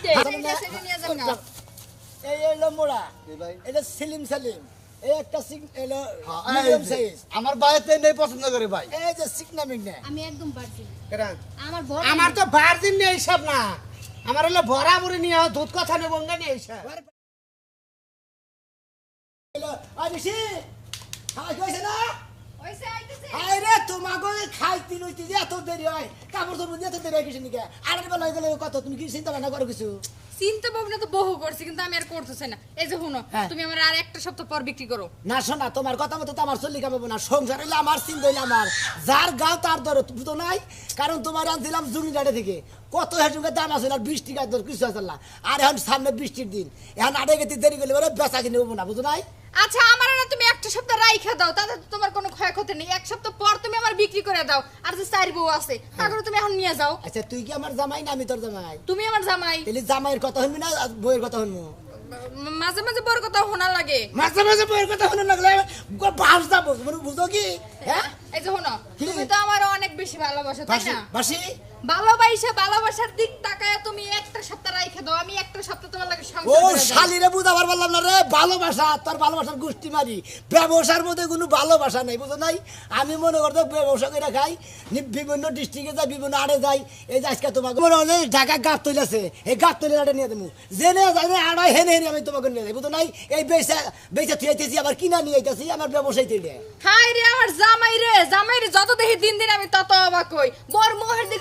হইছে এটা সেটা নিয়ে যান না এই এলো মোড়া ভাই এটা সেলিম সালিম এই একটা সিং এলো মিডিয়াম সাইজ আমার বাইরে নেই পছন্দ করে ভাই এই যে সিকনা মিগনা আমি একদম পারছি কেরান আমার বড় আমার তো ভার্জিন নেই সব না আমার হলো ভরা ভরে নিয়ে দুধ কথা নেব গঙ্গা নিয়ে এসে এলো আইছি খাই কইছে না হইছে আইতেছে আরে তোমাগো খাইতে লইতে যে এত দেরি হয় কাপড় তো বুঝতে এত দেরি হয় কিছু নিকে আরের বেলা হয়ে গেলে কত তুমি কি চিন্তা ভাবনা করো কিছু চিন্তা ভাবনা তো বহু করছি কিন্তু আমি আর করতেছি না এই যে শুনো হ্যাঁ। তুমি আমার আর একটা সপ্তাহ পর বিক্রি করো না শোনা তোমার কথা মতো তো আমার চল্লি কামাবো না সংসার হইলে আমার চিন্তা হইলে আমার যার গাও তার দর বুঝো নাই কারণ তোমার আনছিলাম জুনিঘাটে থেকে কত হেঁটুকে দাম আছে আর 20 টাকা দর কিছু আছে না আর এখন সামনে বৃষ্টির দিন এখন আড়ে গেতে দেরি করলে বলে বেচা কিনে হবো না বুঝো নাই আচ্ছা আমার না তুমি একটা সপ্তাহ রাইখা দাও তাতে তো তোমার কোনো ক্ষয়ক্ষতি নেই এক সপ্তাহ পর তুমি আমার বিক্রি করে দাও আর যে চার বউ আছে তারপরে তুমি এখন নিয়ে যাও আচ্ছা তুই কি আমার জামাই না আমি তোর জামাই তুমি আমার জামাই তাহলে জামাইয়ের কথা শুনবি না আর বইয়ের কথা শুনবো মাঝে মাঝে বড় কথা শোনা লাগে মাঝে মাঝে বইয়ের কথা শুনে লাগলে বাস যাবো মানে বুঝো কি হ্যাঁ এই যে শোনো কি? তুমি তো আমার অনেক বেশি ভালোবাসো তাই বাসি না বাসি ভালোবাসার দিক তাকায় তুমি একটা সপ্তাহ রাইখা দাও আমি একটা সপ্তাহ তোমার লাগে ও সংসার করে যাই। শালিরে বুঝাবার পারলাম না রে ভালোবাসা তোর ভালোবাসার গোষ্ঠী মারি ব্যবসার মধ্যে কোনো ভালোবাসা নাই বুঝো নাই আমি মনে করতো ব্যবসা করে খাই বিভিন্ন ডিস্ট্রিক্টে যাই বিভিন্ন আড়ে যাই এই যে আজকে তোমাকে মনে হলে ঢাকা গাছ তৈলাছে এই গাছ তৈলে আড়ে নিয়ে দেবো জেনে যাই আড়াই হেনে হেনে আমি তোমাকে নিয়ে যাই বুঝো নাই এই বেচা বেচা থুয়েছি আবার কিনা নিয়ে আইতেছি আমার ব্যবসায়ী তৈরি হাই রে আমার জামাই রে যত দেখি দিন দিন আমি তত অবাক হই বর মোহের দিক